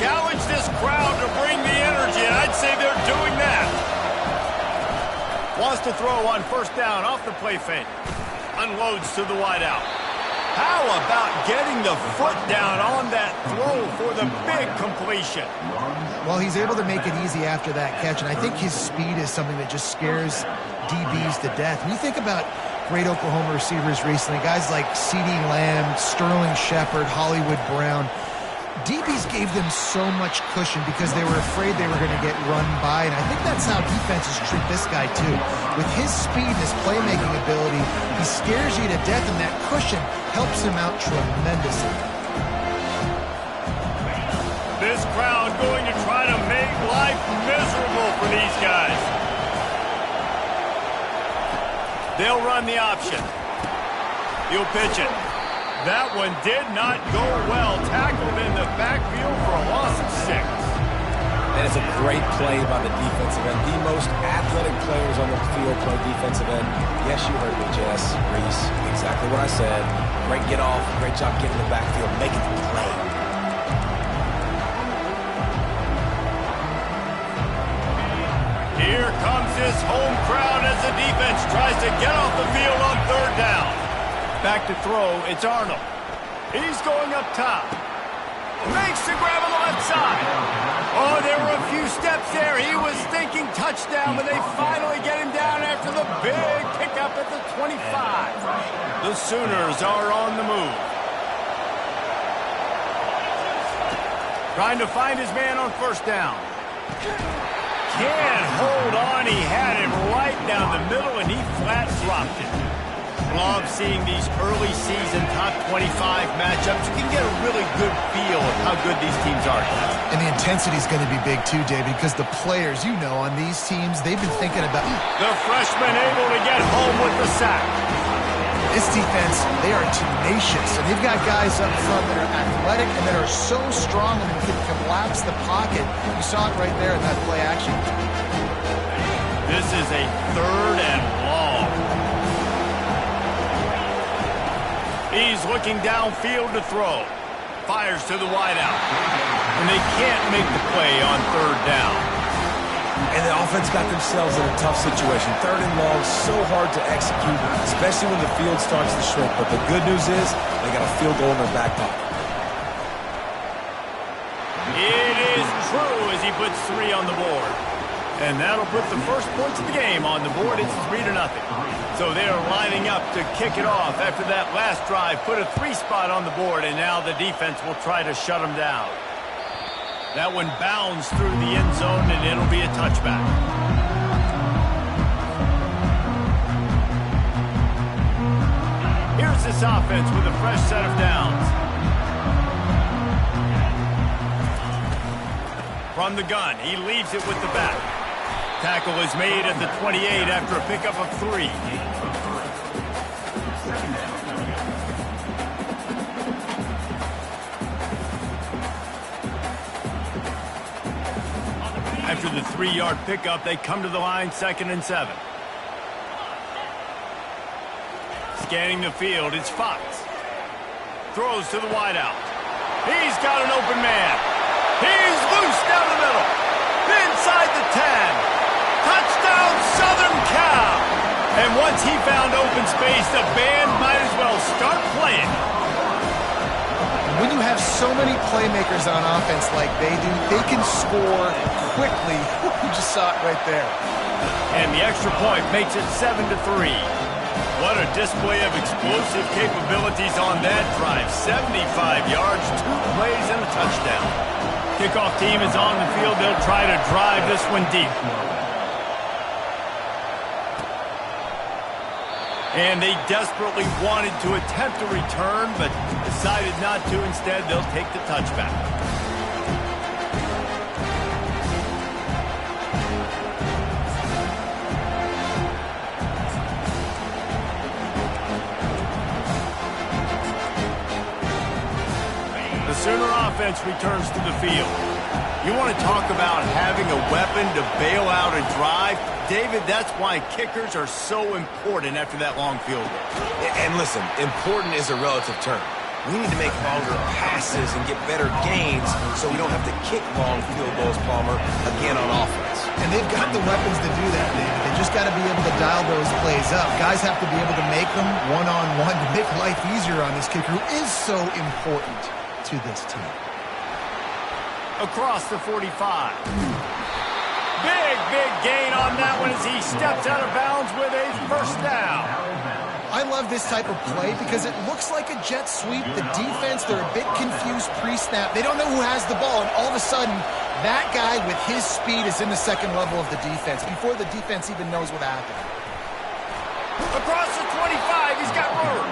challenge this crowd to bring the energy, and I'd say they're doing that. Wants to throw on first down off the play fake. Unloads to the wideout. How about getting the foot down on that throw for the big completion? Well, he's able to make it easy after that catch, and I think his speed is something that just scares DBs to death. When you think about great Oklahoma receivers recently, guys like CeeDee Lamb, Sterling Shepard, Hollywood Brown, DBs gave them so much cushion because they were afraid they were going to get run by, and I think that's how defenses treat this guy too. With his speed and his playmaking ability, he scares you to death, and that cushion helps him out tremendously. This crowd going to try to make life miserable for these guys. They'll run the option. He'll pitch it. That one did not go well. Tackled in the backfield for a loss of 6. And it's a great play by the defensive end. The most athletic players on the field play defensive end. Yes, you heard me, Jess, Reese. Exactly what I said. Great get off. Great job getting the backfield, making the play. Here comes his home crowd as the defense tries to get off the field on third down. Back to throw, it's Arnold. He's going up top. Makes the grab on the left side. Oh, there were a few steps there. He was thinking touchdown, but they finally get him down after the big pickup at the 25. The Sooners are on the move. Trying to find his man on first down. Can't hold on. He had him right down the middle, and he flat dropped it. Love seeing these early season top 25 matchups. You can get a really good feel of how good these teams are. And the intensity is going to be big too, David, because the players, you know, on these teams, they've been thinking about... The freshman able to get home with the sack. This defense, they are tenacious, and they've got guys up front that are athletic and that are so strong and can collapse the pocket. You saw it right there in that play action. This is a 3rd and long. He's looking downfield to throw. Fires to the wideout. And they can't make the play on third down. And the offense got themselves in a tough situation. 3rd and long, so hard to execute, especially when the field starts to shrink. But the good news is they got a field goal in their back pocket. It is true as he puts 3 on the board. And that'll put the first points of the game on the board. It's 3-0. So they are lining up to kick it off after that last drive. Put a 3 spot on the board, and now the defense will try to shut them down. That one bounds through the end zone, and it'll be a touchback. Here's this offense with a fresh set of downs. From the gun, he leaves it with the back. Tackle is made at the 28 after a pickup of 3. After the 3-yard pickup, they come to the line, 2nd and 7. Scanning the field, it's Fox. Throws to the wideout. He's got an open man. He's loose down the middle. Inside the 10. Touchdown, Southern Cal. And once he found open space, the band might as well start playing. When you have so many playmakers on offense like they do, they can score quickly. You just saw it right there. And the extra point makes it 7-3. What a display of explosive capabilities on that drive. 75 yards, 2 plays, and a touchdown. Kickoff team is on the field. They'll try to drive this one deep. And they desperately wanted to attempt a return, but decided not to. Instead, they'll take the touchback. The Sooner offense returns to the field. You want to talk about having a weapon to bail out a drive? David, that's why kickers are so important after that long field goal. And listen, important is a relative term. We need to make longer passes and get better gains so we don't have to kick long field goals, Palmer, again on offense. And they've got the weapons to do that, David. They just got to be able to dial those plays up. Guys have to be able to make them one-on-one to make life easier on this kicker who is so important to this team. Across the 45. Big gain on that one as he steps out of bounds with a first down. I love this type of play because it looks like a jet sweep. The defense, they're a bit confused pre-snap. They don't know who has the ball, and all of a sudden, that guy with his speed is in the second level of the defense before the defense even knows what happened. Across the 25, he's got room.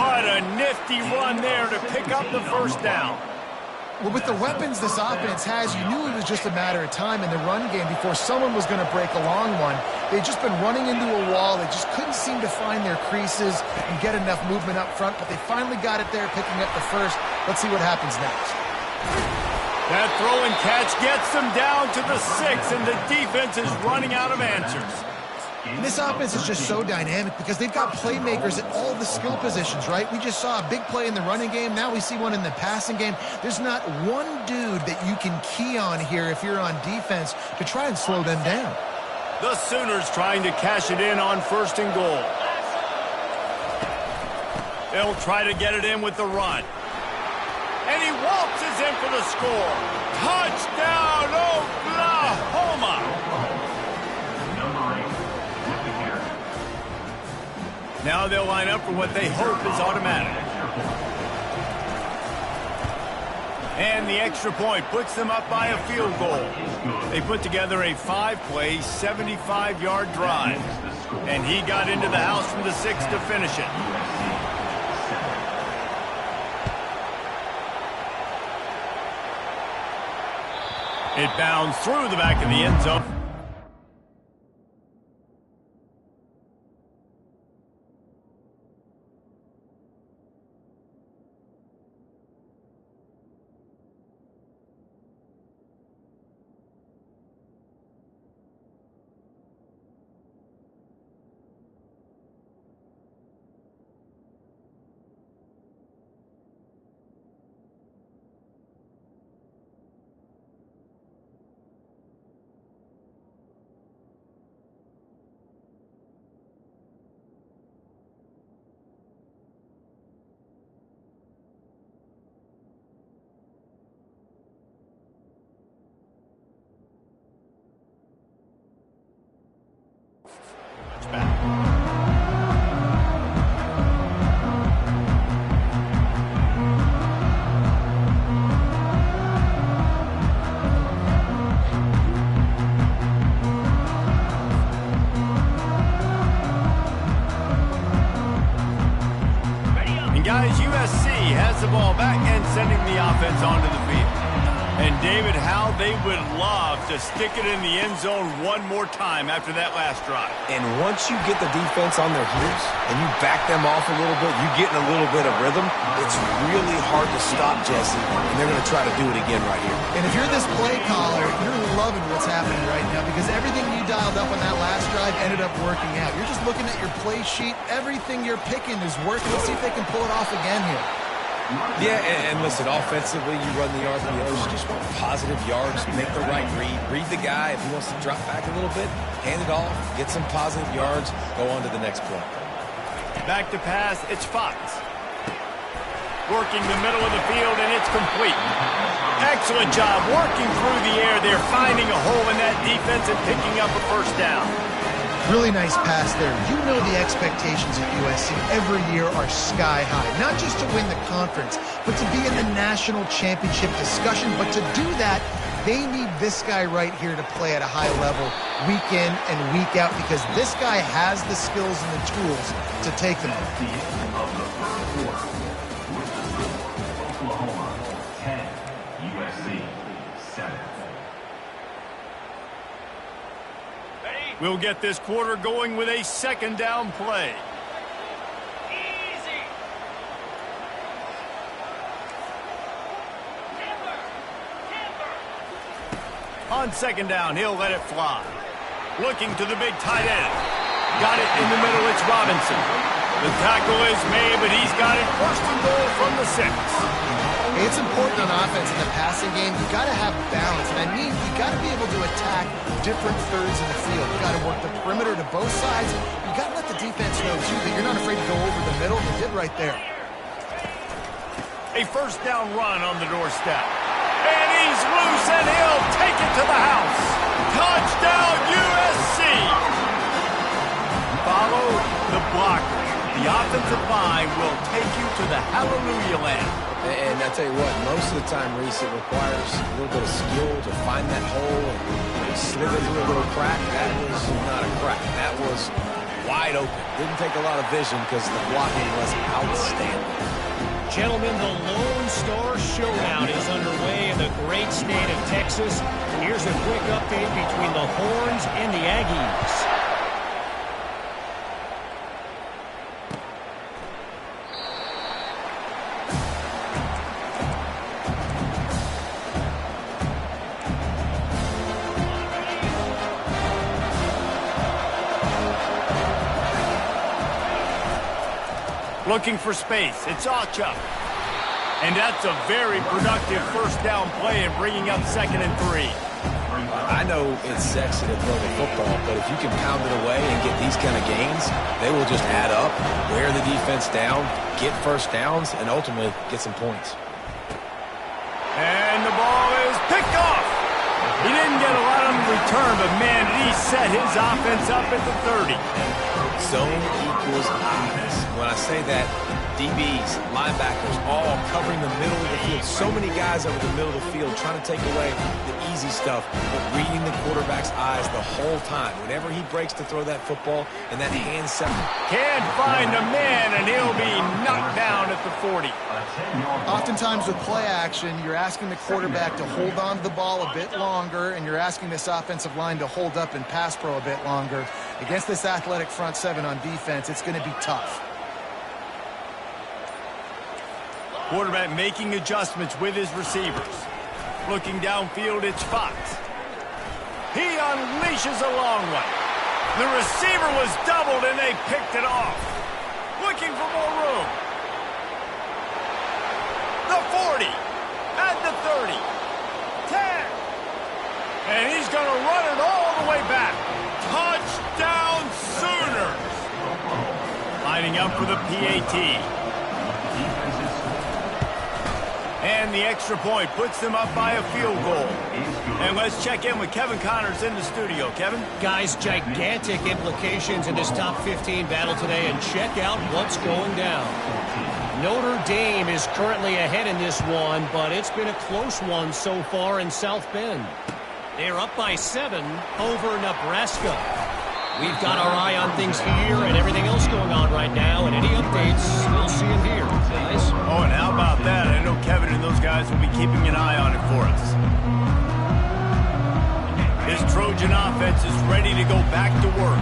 What a nifty run there to pick up the first down. Well, with the weapons this offense has, you knew it was just a matter of time in the run game before someone was going to break a long one. They'd just been running into a wall. They just couldn't seem to find their creases and get enough movement up front, but they finally got it there, picking up the first. Let's see what happens next. That throw and catch gets them down to the 6, and the defense is running out of answers. And this offense is just so dynamic because they've got playmakers at all the skill positions, right? We just saw a big play in the running game. Now we see one in the passing game. There's not one dude that you can key on here if you're on defense to try and slow them down. The Sooners trying to cash it in on first and goal. They'll try to get it in with the run. And he waltzes in for the score. Touchdown, Oklahoma! Now they'll line up for what they hope is automatic. And the extra point puts them up by a field goal. They put together a 5-play, 75-yard drive. And he got into the house from the 6 to finish it. It bounds through the back of the end zone. Guys, USC has the ball back and sending the offense onto the field. And David, how they would love to stick it in the end zone one more time after that last drive. And once you get the defense on their heels and you back them off a little bit, you get in a little bit of rhythm, it's really hard to stop, Jesse, and they're going to try to do it again right here. And if you're this play caller, you're loving what's happening right now because everything you dialed up on that last drive ended up working out. You're just looking at your play sheet. Everything you're picking is working. Let's see if they can pull it off again here. Yeah, and listen, offensively, you run the RPOs, you just want positive yards, make the right read the guy. If he wants to drop back a little bit, hand it off, get some positive yards, go on to the next play. Back to pass, it's Fox. Working the middle of the field, and it's complete. Excellent job working through the air there, finding a hole in that defense and picking up a first down. Really nice pass there. You know the expectations at USC every year are sky high. Not just to win the conference, but to be in the national championship discussion. But to do that, they need this guy right here to play at a high level week in and week out because this guy has the skills and the tools to take them. Oklahoma 10, USC 7. We'll get this quarter going with a second down play. Easy. On second down, he'll let it fly. Looking to the big tight end. Got it in the middle, it's Robinson. The tackle is made, but he's got it first and goal from the 6. It's important on offense in the passing game. You got to have balance, and I mean you got to be able to attack different thirds in the field. You got to work the perimeter to both sides. You got to let the defense know too that you're not afraid to go over the middle. You did right there. A first down run on the doorstep, and he's loose, and he'll take it to the house. Touchdown USC. Follow the blockers. The offensive line will take you to the hallelujah land. And I tell you what, most of the time, Reese, it requires a little bit of skill to find that hole and slither through a little crack. That was not a crack. That was wide open. Didn't take a lot of vision because the blocking was outstanding. Gentlemen, the Lone Star Showdown is underway in the great state of Texas. And here's a quick update between the Horns and the Aggies. Looking for space. It's Acha. And that's a very productive first down play and bringing up 2nd and 3. I know it's sexy to throw the football, but if you can pound it away and get these kind of gains, they will just add up, wear the defense down, get first downs, and ultimately get some points. And the ball is picked off. He didn't get a lot on the return, but man, did he set his offense up at the 30. Zone equals eyes. When I say that, DBs, linebackers, all covering the middle of the field. So many guys over the middle of the field trying to take away the easy stuff, but reading the quarterback's eyes the whole time. Whenever he breaks to throw that football and that hand separate. Can't find a man, and he'll be knocked down at the 40. Oftentimes with play action, you're asking the quarterback to hold on to the ball a bit longer, and you're asking this offensive line to hold up and pass pro a bit longer. Against this athletic front 7 on defense, it's going to be tough. Quarterback making adjustments with his receivers. Looking downfield, it's Fox. He unleashes a long one. The receiver was doubled, and they picked it off. Looking for more room. The 40. At the 30. 10. And he's going to run it all the way back. Touchdown Sooners. Lining up for the PAT. And the extra point puts them up by a field goal. And let's check in with Kevin Connors in the studio. Kevin? Guys, gigantic implications in this top 15 battle today, and check out what's going down. Notre Dame is currently ahead in this one, but it's been a close one so far in South Bend. They're up by 7 over Nebraska. We've got our eye on things here and everything else going on right now, and any updates, we'll see them here, guys. Oh, and how about that? I know Kevin and those guys will be keeping an eye on it for us. His Trojan offense is ready to go back to work.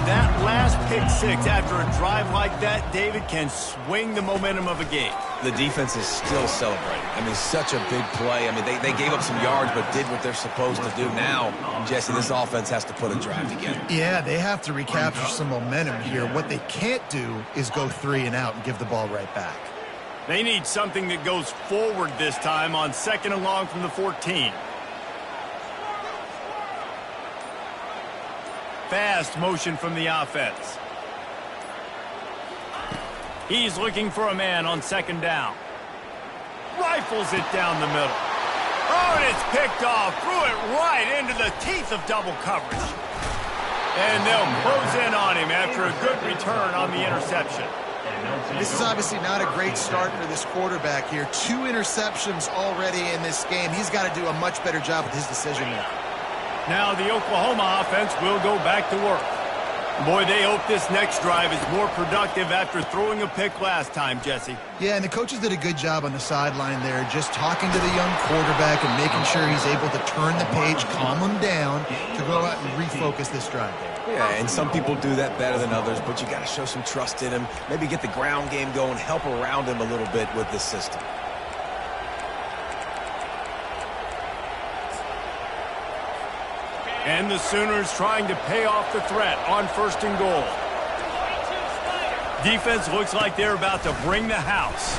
That last pick 6 after a drive like that, David, can swing the momentum of a game. The defense is still celebrating. I mean, such a big play. I mean, they gave up some yards but did what they're supposed to do. Now, Jesse, this offense has to put a drive together. Yeah, they have to recapture some momentum here. What they can't do is go 3 and out and give the ball right back. They need something that goes forward this time on 2nd and long from the 14. Fast motion from the offense. He's looking for a man on 2nd down. Rifles it down the middle. Oh, and it's picked off. Threw it right into the teeth of double coverage. And they'll close in on him after a good return on the interception. This is obviously not a great start for this quarterback here. 2 interceptions already in this game. He's got to do a much better job with his decision making. Now the Oklahoma offense will go back to work. Boy, they hope this next drive is more productive after throwing a pick last time, Jesse. Yeah, and the coaches did a good job on the sideline there, just talking to the young quarterback and making sure he's able to turn the page, calm him down to go out and refocus this drive. Yeah, and some people do that better than others, but you got to show some trust in him, maybe get the ground game going, help around him a little bit with this system. And the Sooners trying to pay off the threat on 1st and goal. Defense looks like they're about to bring the house.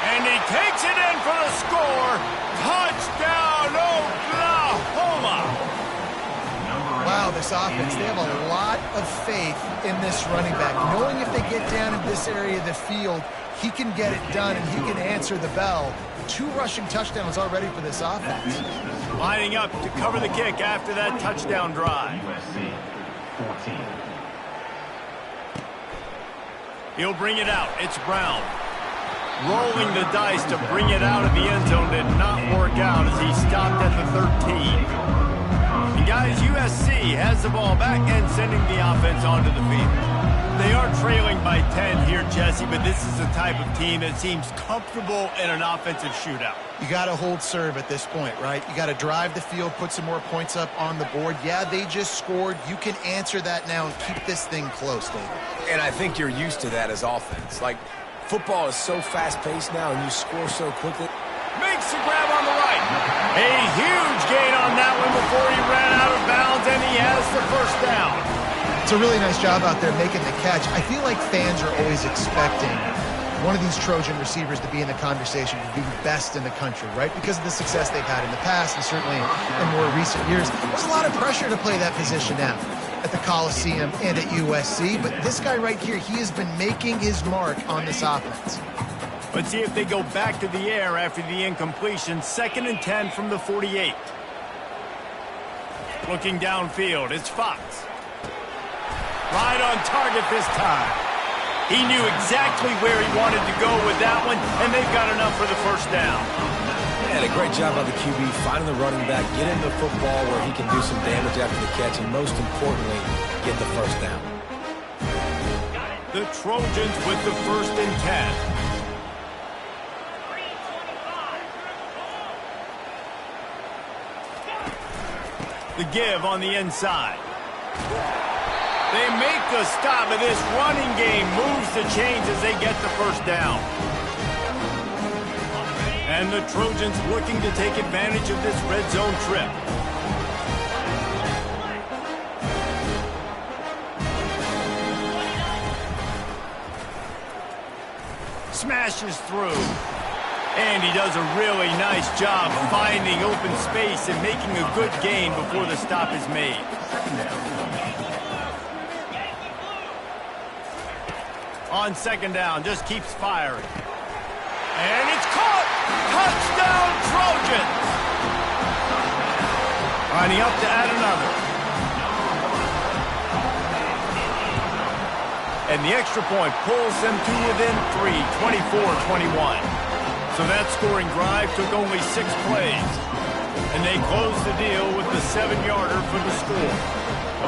And he takes it in for the score. Touchdown, Oklahoma! Wow, this offense, they have a lot of faith in this running back. Knowing if they get down in this area of the field, he can get it done and he can answer the bell. 2 rushing touchdowns already for this offense. Lining up to cover the kick after that touchdown drive. USC 14. He'll bring it out. It's Brown. Rolling the dice to bring it out of the end zone did not work out as he stopped at the 13. And guys, USC has the ball back and sending the offense onto the field. They are trailing by 10 here, Jesse, but this is the type of team that seems comfortable in an offensive shootout. You got to hold serve at this point, right? You got to drive the field, put some more points up on the board. Yeah, they just scored. You can answer that now and keep this thing close, David. And I think you're used to that as offense. Like, football is so fast-paced now, and you score so quickly. Makes the grab on the right. A huge gain on that one before he ran out of bounds, and he has the first down. It's a really nice job out there making the catch. I feel like fans are always expecting one of these Trojan receivers to be in the conversation to be best in the country, right? Because of the success they've had in the past and certainly in more recent years. There's a lot of pressure to play that position now at the Coliseum and at USC, but this guy right here, he has been making his mark on this offense. Let's see if they go back to the air after the incompletion. 2nd and 10 from the 48. Looking downfield, it's Fox. Right on target this time. He knew exactly where he wanted to go with that one, and they've got enough for the first down. And a great job by the QB finding the running back, getting the football where he can do some damage after the catch, and most importantly, get the first down. The Trojans with the 1st and 10. The give on the inside. They make the stop, and this running game moves the chains as they get the first down. And the Trojans looking to take advantage of this red zone trip. Smashes through. And he does a really nice job finding open space and making a good gain before the stop is made. On 2nd down, just keeps firing. And it's caught! Touchdown, Trojans! Lining up to add another. And the extra point pulls them to within 3, 24-21. So that scoring drive took only 6 plays. And they closed the deal with the 7-yarder for the score.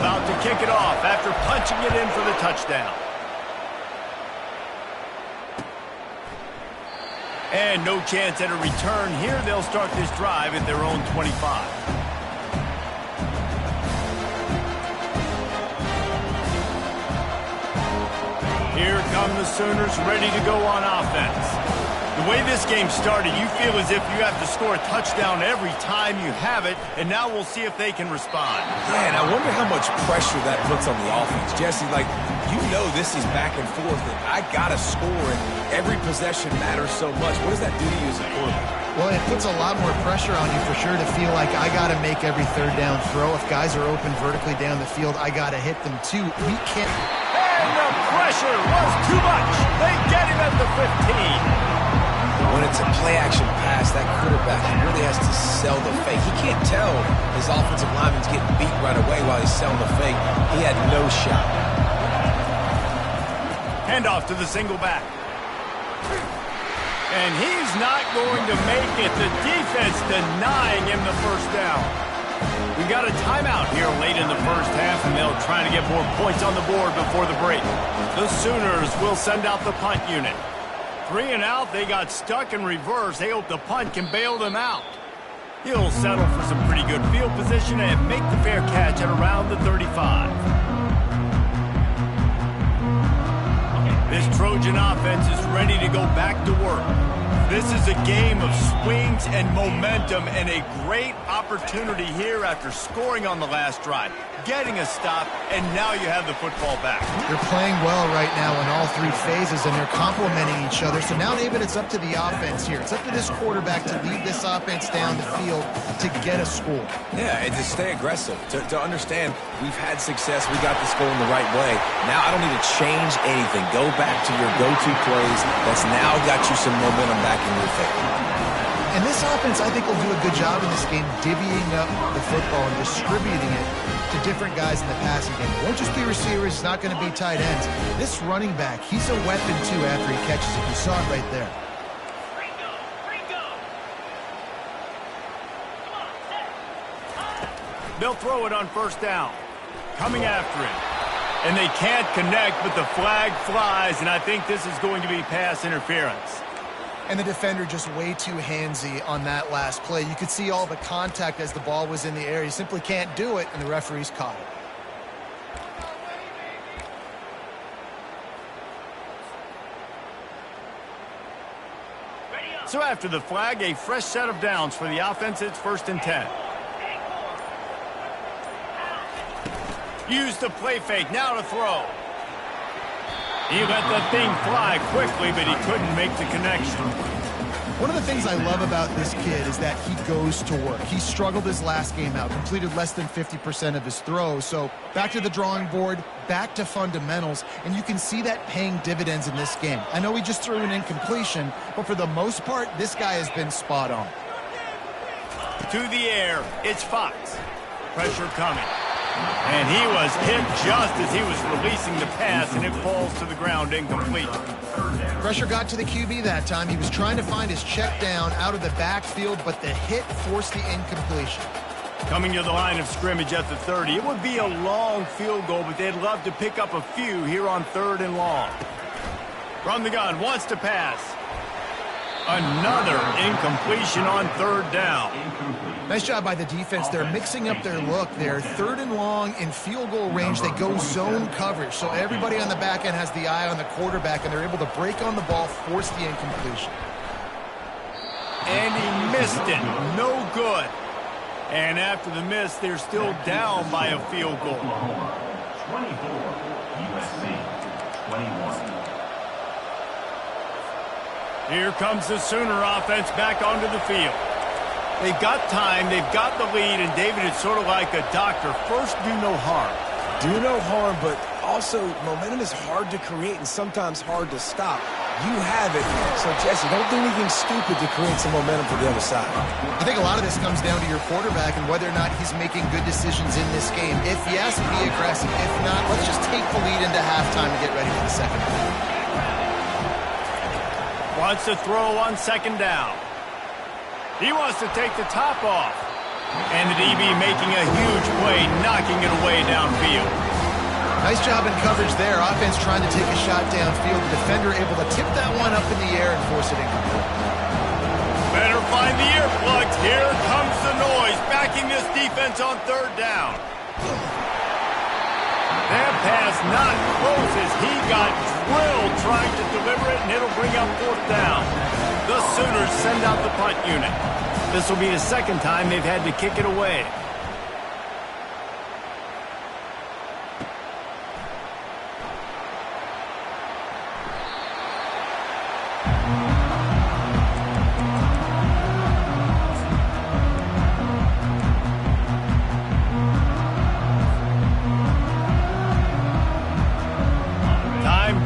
About to kick it off after punching it in for the touchdown. And no chance at a return here. They'll start this drive at their own 25. Here come the Sooners ready to go on offense. The way this game started, you feel as if you have to score a touchdown every time you have it, and now we'll see if they can respond. Yeah, and I wonder how much pressure that puts on the offense. Jesse, like, you know this is back and forth, and I got to score, and every possession matters so much. What does that do to you as a quarterback? Well, it puts a lot more pressure on you for sure to feel like I got to make every 3rd down throw. If guys are open vertically down the field, I got to hit them too. We can't. And the pressure was too much. They get him at the 15. When it's a play-action pass, that quarterback, he really has to sell the fake. He can't tell his offensive lineman's getting beat right away while he's selling the fake. He had no shot. Handoff to the single back. And he's not going to make it. The defense denying him the first down. We got a timeout here late in the first half, and they'll try to get more points on the board before the break. The Sooners will send out the punt unit. 3 and out, they got stuck in reverse. They hope the punt can bail them out. He'll settle for some pretty good field position and make the fair catch at around the 35. This Trojan offense is ready to go back to work. This is a game of swings and momentum and a great opportunity here after scoring on the last drive, getting a stop, and now you have the football back. They're playing well right now in all three phases, and they're complementing each other. So now, David, it's up to the offense here. It's up to this quarterback to lead this offense down the field to get a score. Yeah, and to stay aggressive, to understand we've had success, we got this going the right way. Now I don't need to change anything. Go back to your go-to plays. That's now got you some momentum back in your favor. And this offense, I think, will do a good job in this game divvying up the football and distributing it to different guys in the passing game. It won't just be receivers. It's not going to be tight ends. This running back, he's a weapon, too, after he catches it. You saw it right there. They'll throw it on first down. Coming after it. And they can't connect, but the flag flies, and I think this is going to be pass interference. And the defender just way too handsy on that last play. You could see all the contact as the ball was in the air. He simply can't do it, and the referees caught it. So after the flag, a fresh set of downs for the offense. It's 1st and 10. Use the play fake, now to throw. He let the thing fly quickly, but he couldn't make the connection. One of the things I love about this kid is that he goes to work. He struggled his last game out, completed less than 50% of his throws. So back to the drawing board, back to fundamentals, and you can see that paying dividends in this game. I know he just threw an incompletion, but for the most part, this guy has been spot on. To the air, it's Fox. Pressure coming. And he was hit just as he was releasing the pass, and it falls to the ground incomplete. Pressure got to the QB that time. He was trying to find his check down out of the backfield, but the hit forced the incompletion. Coming to the line of scrimmage at the 30. It would be a long field goal, but they'd love to pick up a few here on 3rd and long. From the gun, wants to pass. Another incompletion on 3rd down. Nice job by the defense. They're mixing up their look there. 3rd and long in field goal range. They go zone coverage. So everybody on the back end has the eye on the quarterback, and they're able to break on the ball, force the incompletion. And he missed it. No good. And after the miss, they're still down by a field goal. 24, USC 21. Here comes the Sooner offense back onto the field. They've got time, they've got the lead, and David, it's sort of like a doctor. First, do no harm. Do no harm, but also momentum is hard to create and sometimes hard to stop. You have it, so Jesse, don't do anything stupid to create some momentum for the other side. I think a lot of this comes down to your quarterback and whether or not he's making good decisions in this game. If yes, be aggressive. If not, let's just take the lead into halftime and get ready for the second half. Wants to throw on 2nd down. He wants to take the top off. And the DB making a huge play, knocking it away downfield. Nice job in coverage there. Offense trying to take a shot downfield. The defender able to tip that one up in the air and force it incomplete. Better find the earplugs. Here comes the noise, backing this defense on 3rd down. That pass not close as he got drilled trying to deliver it, and it'll bring up 4th down. The Sooners send out the punt unit. This will be the 2nd time they've had to kick it away.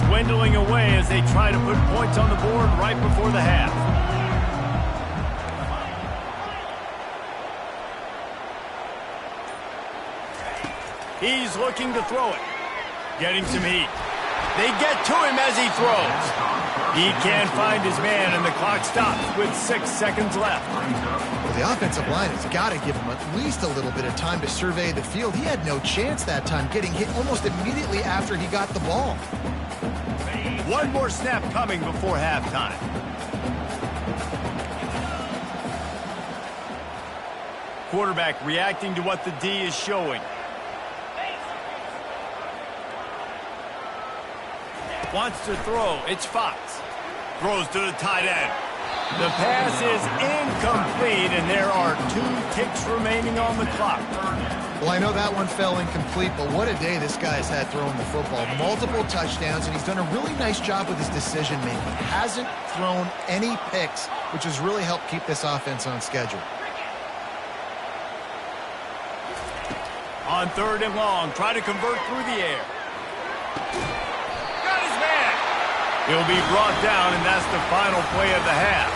Dwindling away as they try to put points on the board right before the half. He's looking to throw it. Getting some heat. They get to him as he throws. He can't find his man, and the clock stops with 6 seconds left. Well, the offensive line has got to give him at least a little bit of time to survey the field. He had no chance that time, getting hit almost immediately after he got the ball. One more snap coming before halftime. Quarterback reacting to what the D is showing. Wants to throw. It's Fox. Throws to the tight end. The pass is incomplete, and there are 2 ticks remaining on the clock. Well, I know that one fell incomplete, but what a day this guy's had throwing the football. Multiple touchdowns, and he's done a really nice job with his decision-making. Hasn't thrown any picks, which has really helped keep this offense on schedule. On 3rd and long, try to convert through the air. Got his man. He'll be brought down, and that's the final play of the half.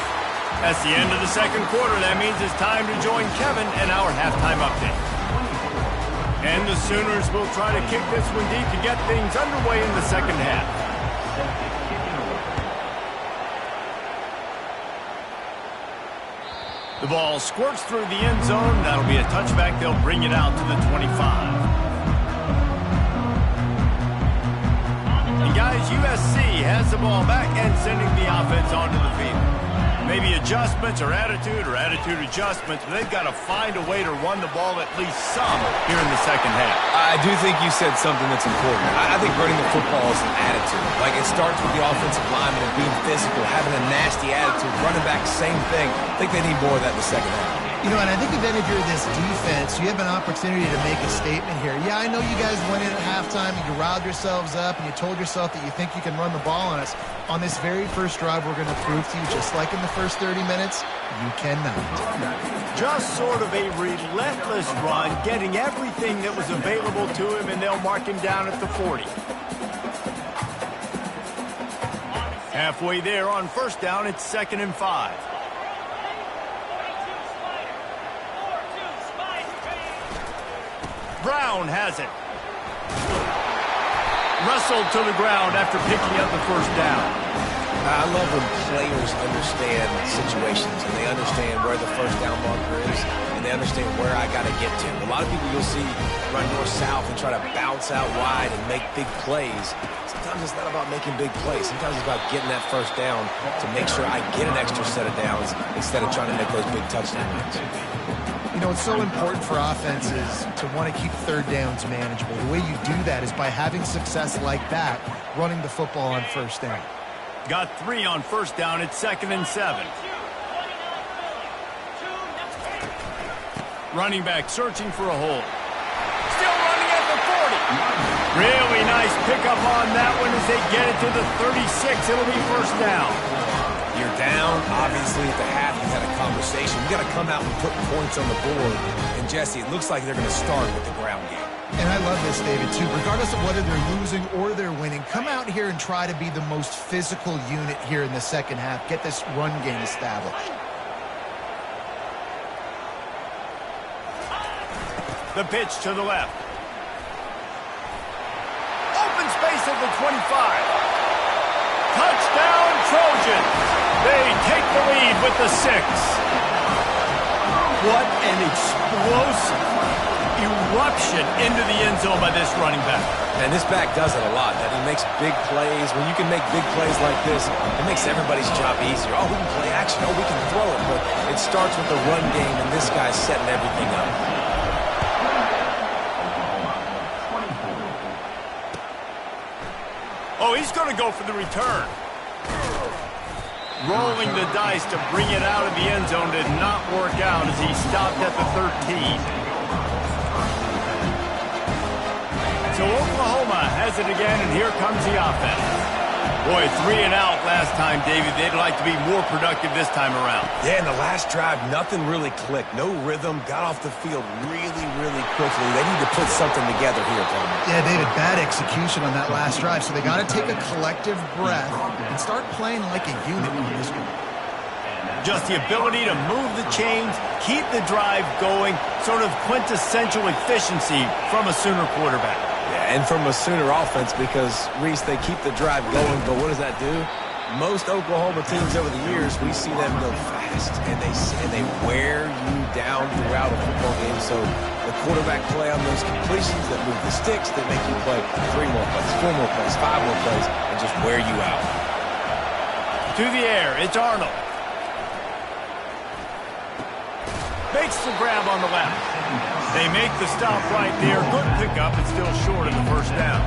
That's the end of the second quarter. That means it's time to join Kevin and our halftime update. And the Sooners will try to kick this one deep to get things underway in the second half. The ball squirts through the end zone. That'll be a touchback. They'll bring it out to the 25. And guys, USC has the ball back and sending the offense onto the field. Maybe adjustments or attitude adjustments, but they've got to find a way to run the ball at least some here in the second half. I do think you said something that's important. I think running the football is an attitude. Like, it starts with the offensive lineman and being physical, having a nasty attitude. Running back, same thing. I think they need more of that in the second half. You know, and I think then if you're this defense, you have an opportunity to make a statement here. Yeah, I know you guys went in at halftime and you riled yourselves up and you told yourself that you think you can run the ball on us. On this very first drive, we're going to prove to you, just like in the first 30 minutes, you cannot. Just sort of a relentless run, getting everything that was available to him, and they'll mark him down at the 40. Halfway there on first down, it's 2nd and 5. Brown has it. Wrestled to the ground after picking up the first down. I love when players understand situations and they understand where the first down marker is and they understand where I got to get to. A lot of people you'll see run north-south and try to bounce out wide and make big plays. Sometimes it's not about making big plays. Sometimes it's about getting that first down to make sure I get an extra set of downs instead of trying to make those big touchdown runs. You know, it's so important for offenses to want to keep third downs manageable. The way you do that is by having success like that, running the football on first down. Got 3 on first down. It's 2nd and 7. Running back searching for a hole. Still running at the 40. Really nice pickup on that one as they get it to the 36. It'll be first down. You're down. Obviously, at the half, you had a conversation. You got to come out and put points on the board. And, Jesse, it looks like they're going to start with the ground game. And I love this, David, too. Regardless of whether they're losing or they're winning, come out here and try to be the most physical unit here in the second half. Get this run game established. The pitch to the left. Open space at the 25. Touchdown, Trojans. They take the lead with the 6. What an explosive eruption into the end zone by this running back. And this back does it a lot. That he makes big plays. When you can make big plays like this, it makes everybody's job easier. Oh, we can play action. Oh, we can throw it. But it starts with the run game, and this guy's setting everything up. Oh, he's going to go for the return. Rolling the dice to bring it out of the end zone did not work out as he stopped at the 13. So Oklahoma has it again, and here comes the offense. Boy, 3 and out last time, David. They'd like to be more productive this time around. Yeah, in the last drive, nothing really clicked. No rhythm. Got off the field really, really quickly. They need to put something together here, Tom. Yeah, David, bad execution on that last drive. So they got to take a collective breath and start playing like a unit on this one. Just the ability to move the chains, keep the drive going, sort of quintessential efficiency from a Sooner quarterback. Yeah, and from a Sooner offense because, Reese, they keep the drive going, but what does that do? Most Oklahoma teams over the years, we see them go fast, and they wear you down throughout a football game. So the quarterback play on those completions that move the sticks, that make you play 3 more plays, 4 more plays, 5 more plays, and just wear you out. To the air, it's Arnold. Makes the grab on the left. They make the stop right there. Good pickup, and still short of the first down.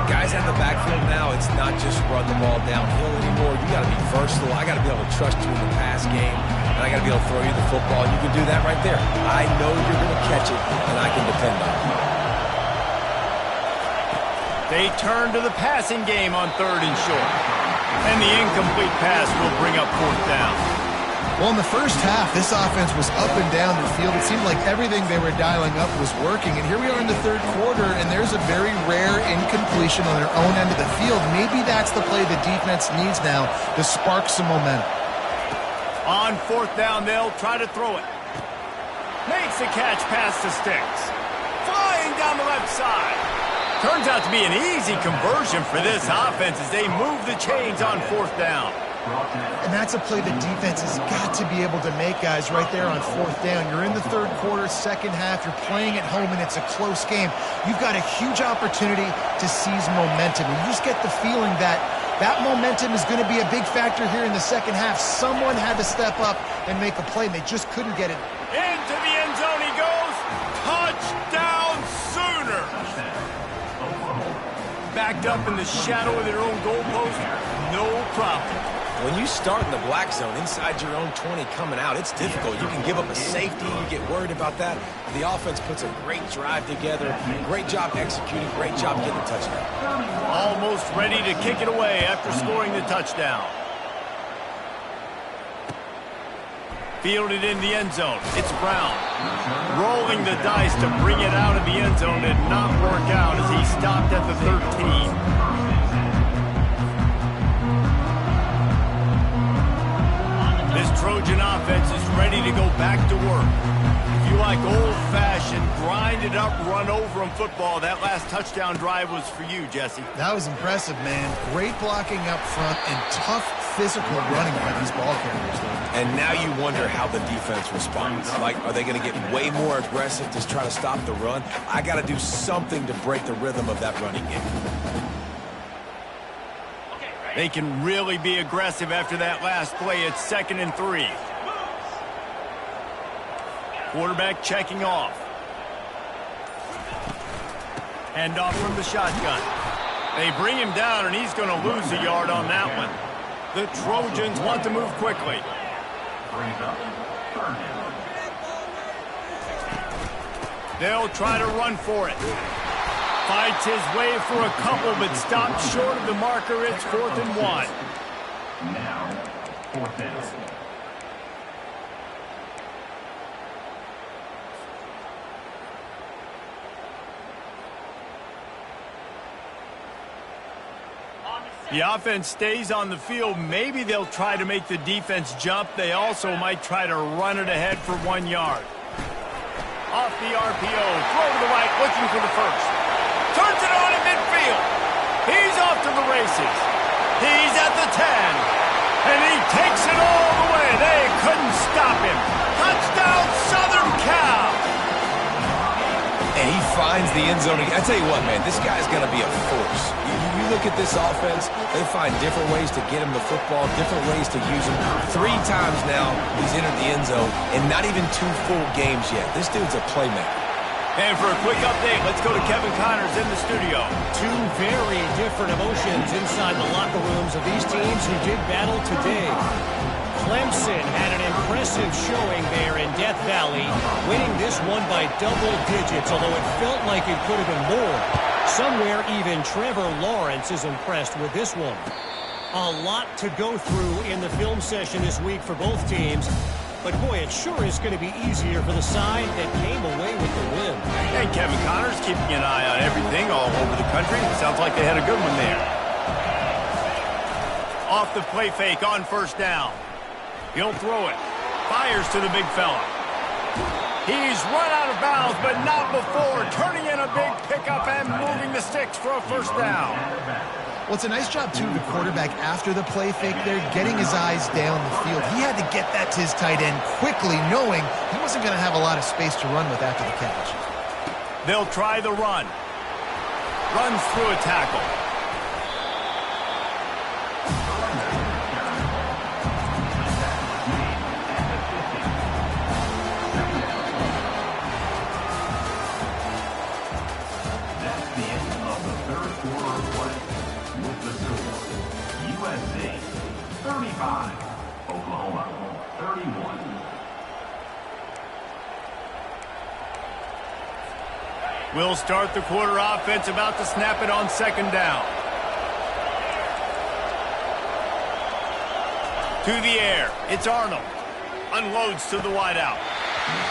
Guys out of the backfield now, it's not just run the ball downhill anymore. You got to be versatile. I got to be able to trust you in the pass game, and I got to be able to throw you the football. And you can do that right there. I know you're going to catch it, and I can depend on it. They turn to the passing game on 3rd and short. And the incomplete pass will bring up 4th down. Well, in the first half, this offense was up and down the field. It seemed like everything they were dialing up was working. And here we are in the 3rd quarter, and there's a very rare incompletion on their own end of the field. Maybe that's the play the defense needs now to spark some momentum. On 4th down, they'll try to throw it. Makes the catch past the sticks. Flying down the left side. Turns out to be an easy conversion for this offense as they move the chains on 4th down. And that's a play the defense has got to be able to make, guys, right there on 4th down. You're in the 3rd quarter, second half. You're playing at home, and it's a close game. You've got a huge opportunity to seize momentum. You just get the feeling that that momentum is going to be a big factor here in the second half. Someone had to step up and make a play, and they just couldn't get it. Into the end zone he goes. Touchdown Sooner. Backed up in the shadow of their own goalpost. No problem. When you start in the black zone inside your own 20 coming out, it's difficult. You can give up a safety. You get worried about that. The offense puts a great drive together. Great job executing. Great job getting the touchdown. Almost ready to kick it away after scoring the touchdown. Fielded in the end zone. It's Brown. Rolling the dice to bring it out of the end zone did not work out as he stopped at the 13. This Trojan offense is ready to go back to work. If you like old-fashioned, grinded-up, run-over-'em football, that last touchdown drive was for you, Jesse. That was impressive, man. Great blocking up front and tough physical running by these ball carriers, though. And now you wonder how the defense responds. Like, are they going to get way more aggressive to try to stop the run? I got to do something to break the rhythm of that running game. They can really be aggressive after that last play. It's 2nd and 3. Quarterback checking off. Handoff from the shotgun. They bring him down, and he's going to lose a yard on that one. The Trojans want to move quickly. They'll try to run for it. Fights his way for a couple, but stopped short of the marker. It's 4th and 1. Now, 4th down. The offense stays on the field. Maybe they'll try to make the defense jump. They also might try to run it ahead for 1 yard. Off the RPO, throw to the right, looking for the first. Turns it on in midfield. He's off to the races. He's at the 10. And he takes it all the way. They couldn't stop him. Touchdown, Southern Cal. And he finds the end zone. I tell you what, man, this guy's going to be a force. You look at this offense, they find different ways to get him the football, different ways to use him. 3 times now he's entered the end zone, and not even 2 full games yet. This dude's a playmaker. And for a quick update, let's go to Kevin Connors in the studio. 2 very different emotions inside the locker rooms of these teams who did battle today. Clemson had an impressive showing there in Death Valley, winning this one by double digits, although it felt like it could have been more. Somewhere even Trevor Lawrence is impressed with this one. A lot to go through in the film session this week for both teams. But, boy, it sure is going to be easier for the side that came away with the win. And Kevin Connors keeping an eye on everything all over the country. Sounds like they had a good one there. Off the play fake on 1st down. He'll throw it. Fires to the big fella. He's run out of bounds, but not before turning in a big pickup and moving the sticks for a 1st down. Well, it's a nice job, too, the quarterback after the play fake there, getting his eyes down the field. He had to get that to his tight end quickly, knowing he wasn't going to have a lot of space to run with after the catch. They'll try the run. Runs through a tackle. That's the end of the 3rd quarter of play. We'll start the quarter offense, about to snap it on second down. To the air, it's Arnold. Unloads to the wideout.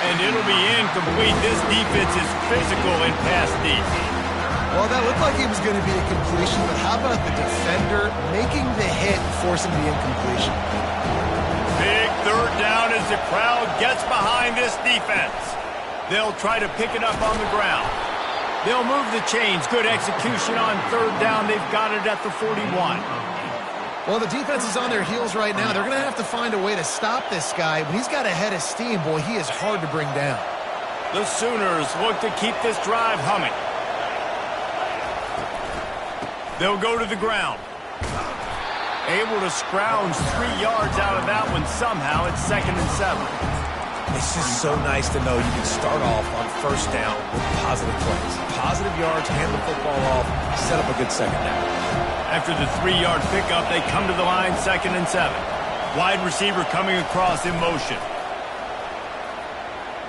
And it'll be incomplete. This defense is physical in pass deep. Well, that looked like it was going to be a completion, but how about the defender making the hit and forcing the incompletion? Big third down as the crowd gets behind this defense. They'll try to pick it up on the ground. They'll move the chains. Good execution on third down. They've got it at the 41. Well, the defense is on their heels right now. They're going to have to find a way to stop this guy. When he's got a head of steam, boy, he is hard to bring down. The Sooners look to keep this drive humming. They'll go to the ground. Able to scrounge 3 yards out of that one somehow. It's 2nd and 7. It's just so nice to know you can start off on first down with positive plays. Positive yards, hand the football off, set up a good second down. After the 3-yard pickup, they come to the line, 2nd and 7. Wide receiver coming across in motion.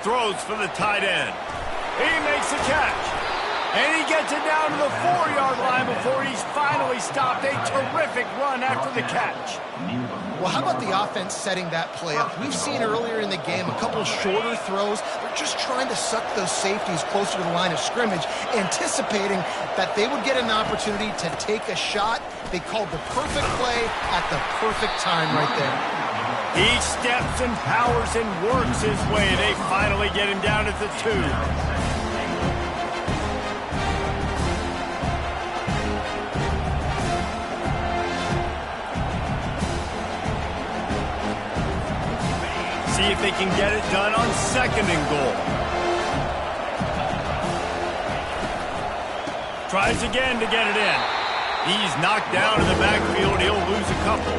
Throws for the tight end. He makes the catch. And he gets it down to the 4-yard line before he's finally stopped. A terrific run after the catch. Well, how about the offense setting that play up? We've seen earlier in the game a couple shorter throws. They're just trying to suck those safeties closer to the line of scrimmage, anticipating that they would get an opportunity to take a shot. They called the perfect play at the perfect time right there. He steps and powers and works his way. They finally get him down at the 2. See if they can get it done on 2nd and goal. Tries again to get it in. He's knocked down in the backfield. He'll lose a couple.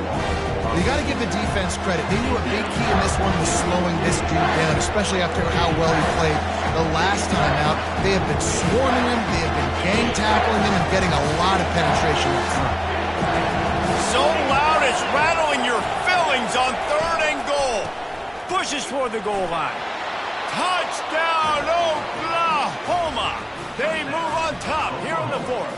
You got to give the defense credit. They knew a big key in this one was slowing this dude down, especially after how well he played the last time out. They have been swarming him. They have been gang tackling him and getting a lot of penetration up front. So loud it's rattling your fillings on 3rd and goal. Pushes for the goal line. Touchdown, Oklahoma! They move on top here in the 4th.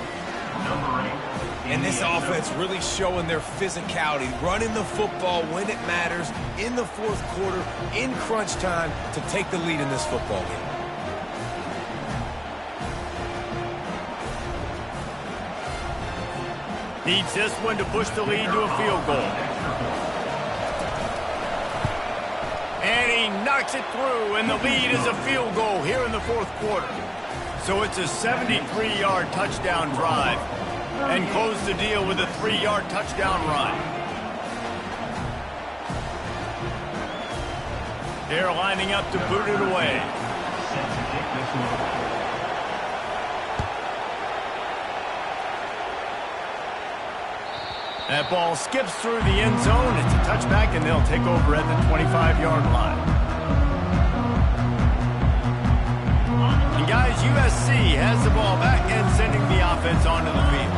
And this offense really showing their physicality, running the football when it matters, in the 4th quarter, in crunch time, to take the lead in this football game. Needs this one to push the lead to a field goal. And he knocks it through, and the lead is a field goal here in the 4th quarter. So it's a 73-yard touchdown drive, and close the deal with a 3-yard touchdown run. They're lining up to boot it away. That ball skips through the end zone. It's a touchback, and they'll take over at the 25-yard line. And guys, USC has the ball back and sending the offense onto the field.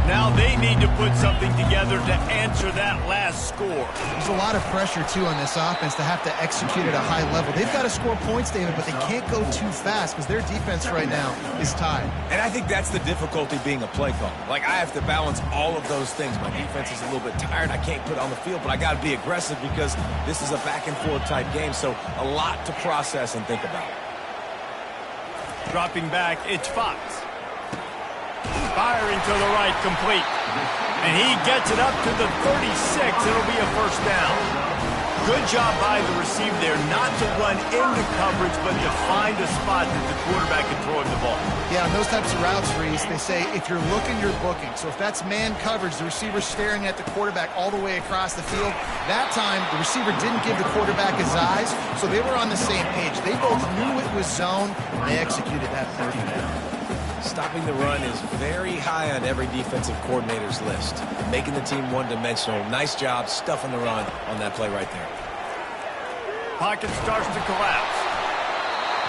Now they need to put something together to answer that last score. There's a lot of pressure, too, on this offense to have to execute at a high level. They've got to score points, David, but they can't go too fast because their defense right now is tied. And I think that's the difficulty being a play caller. Like, I have to balance all of those things. My defense is a little bit tired. I can't put it on the field, but I got to be aggressive because this is a back-and-forth type game, so a lot to process and think about. Dropping back, it's Fox. Firing to the right, complete. And he gets it up to the 36. It'll be a first down. Good job by the receiver there not to run into coverage, but to find a spot that the quarterback can throw him the ball. Yeah, on those types of routes, Reese, they say if you're looking, you're booking. So if that's man coverage, the receiver's staring at the quarterback all the way across the field. That time, the receiver didn't give the quarterback his eyes, so they were on the same page. They both knew it was zone, and they executed that perfectly. Stopping the run is very high on every defensive coordinator's list. Making the team one-dimensional. Nice job stuffing the run on that play right there. Pocket starts to collapse.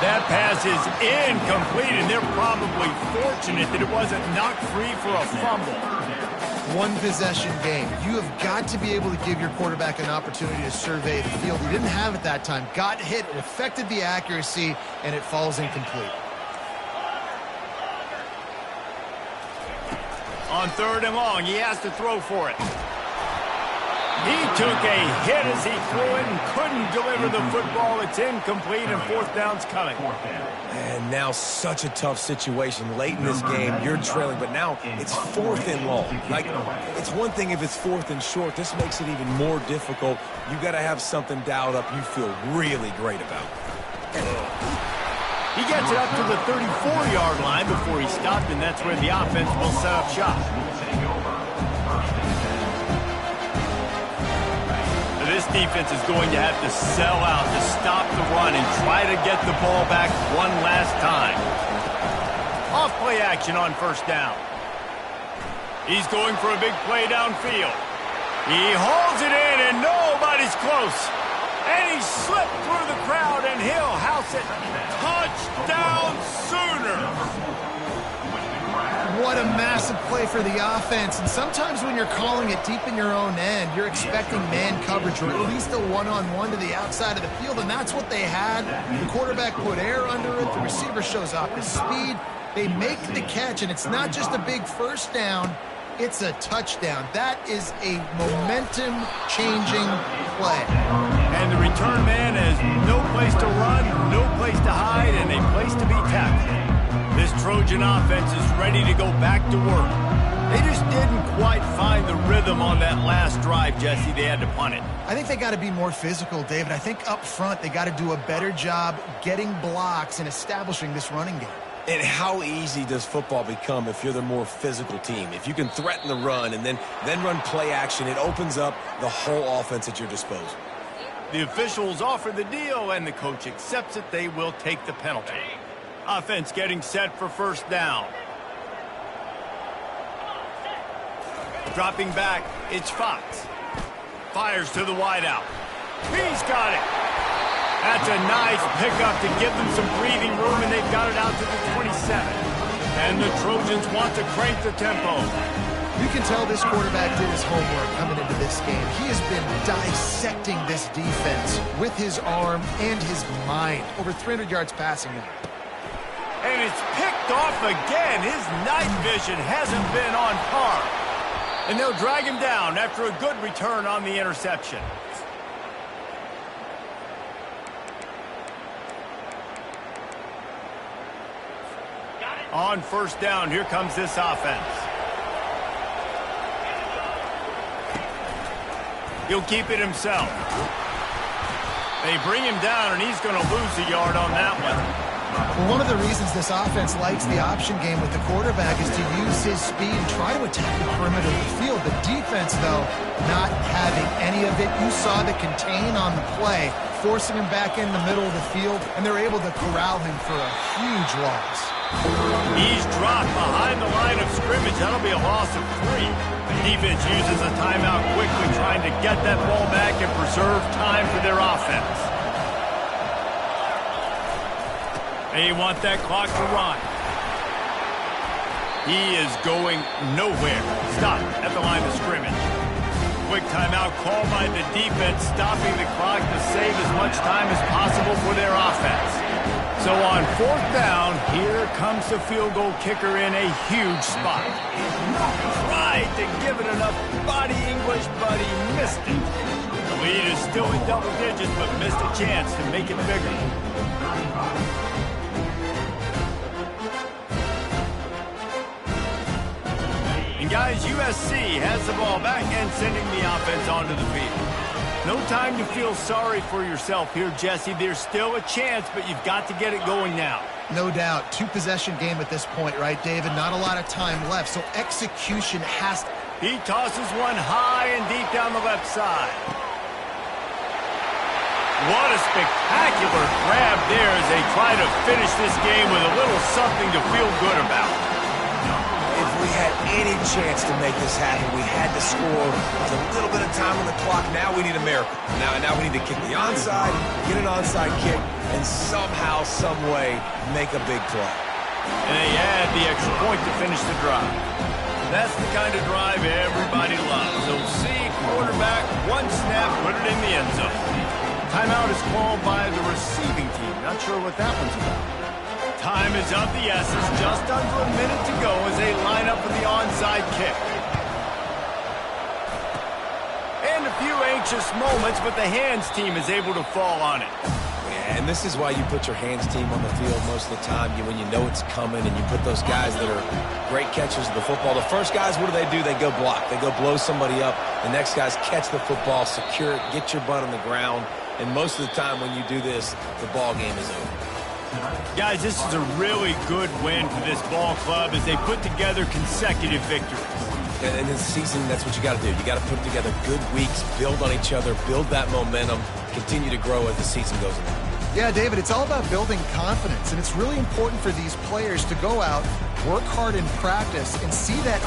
That pass is incomplete, and they're probably fortunate that it wasn't knocked free for a fumble. One-possession game. You have got to be able to give your quarterback an opportunity to survey the field. He didn't have it that time. Got hit. It affected the accuracy, and it falls incomplete. On 3rd and long, he has to throw for it. He took a hit as he threw it and couldn't deliver the football. It's incomplete, and 4th down's coming. And now such a tough situation. Late in this game, you're trailing, but now it's 4th and long. Like, it's one thing if it's 4th and short. This makes it even more difficult. You got to have something dialed up you feel really great about. He gets it up to the 34-yard line before he stopped, and that's where the offense will set up shop. This defense is going to have to sell out to stop the run and try to get the ball back one last time. Off play action on 1st down. He's going for a big play downfield. He hauls it in, and nobody's close. And he slipped through the crowd, and he'll house it. Touchdown Sooners! What a massive play for the offense. And sometimes when you're calling it deep in your own end, you're expecting man coverage or at least a one-on-one to the outside of the field, and that's what they had. The quarterback put air under it. The receiver shows off his speed. They make the catch, and it's not just a big 1st down. It's a touchdown. That is a momentum-changing play. And the return man has no place to run, no place to hide, and a place to be tackled. This Trojan offense is ready to go back to work. They just didn't quite find the rhythm on that last drive, Jesse. They had to punt it. I think they got to be more physical, David. I think up front they got to do a better job getting blocks and establishing this running game. And how easy does football become if you're the more physical team? If you can threaten the run and then run play action, it opens up the whole offense at your disposal. The officials offer the deal, and the coach accepts it. They will take the penalty. Offense getting set for 1st down. Dropping back, it's Fox. Fires to the wideout. He's got it. That's a nice pickup to give them some breathing room, and they've got it out to the 27. And the Trojans want to crank the tempo. You can tell this quarterback did his homework coming into this game. He has been dissecting this defense with his arm and his mind. Over 300 yards passing now. And it's picked off again. His night vision hasn't been on par. And they'll drag him down after a good return on the interception. On 1st down, here comes this offense. He'll keep it himself. They bring him down, and he's going to lose a yard on that one. Well, one of the reasons this offense likes the option game with the quarterback is to use his speed and try to attack the perimeter of the field. The defense, though, not having any of it. You saw the contain on the play, forcing him back in the middle of the field, and they're able to corral him for a huge loss. He's dropped behind the line of scrimmage. That'll be a loss of 3. The defense uses a timeout quickly, trying to get that ball back and preserve time for their offense. They want that clock to run. He is going nowhere. Stop at the line of scrimmage. Quick timeout called by the defense, stopping the clock to save as much time as possible for their offense. So on 4th down, here comes the field goal kicker in a huge spot. Tried to give it enough body English, but he missed it. The lead is still in double digits, but missed a chance to make it bigger. And guys, USC has the ball back and sending the offense onto the field. No time to feel sorry for yourself here, Jesse. There's still a chance, but you've got to get it going now. No doubt. 2-possession game at this point, right, David? Not a lot of time left, so execution has to... He tosses one high and deep down the left side. What a spectacular grab there as they try to finish this game with a little something to feel good about. If we had any chance to make this happen, we had to score with a little bit of time on the clock. Now we need a miracle. Now we need to kick the onside, get an onside kick, and somehow, some way, make a big play. And they add the extra point to finish the drive. That's the kind of drive everybody loves. So see, quarterback, one snap, put it in the end zone. Timeout is called by the receiving team. Not sure what that one's about. Time time is of the essence. Just under a minute to go as they line up for the onside kick. And a few anxious moments, but the hands team is able to fall on it. Yeah, and this is why you put your hands team on the field most of the time when you know it's coming, and you put those guys that are great catchers of the football. The first guys, what do? They go block. They go blow somebody up. The next guys catch the football, secure it, get your butt on the ground. And most of the time when you do this, the ball game is over. Guys, this is a really good win for this ball club as they put together consecutive victories. And in this season, that's what you got to do. You got to put together good weeks, build on each other, build that momentum, continue to grow as the season goes along. Yeah, David, it's all about building confidence, and it's really important for these players to go out, work hard in practice, and see that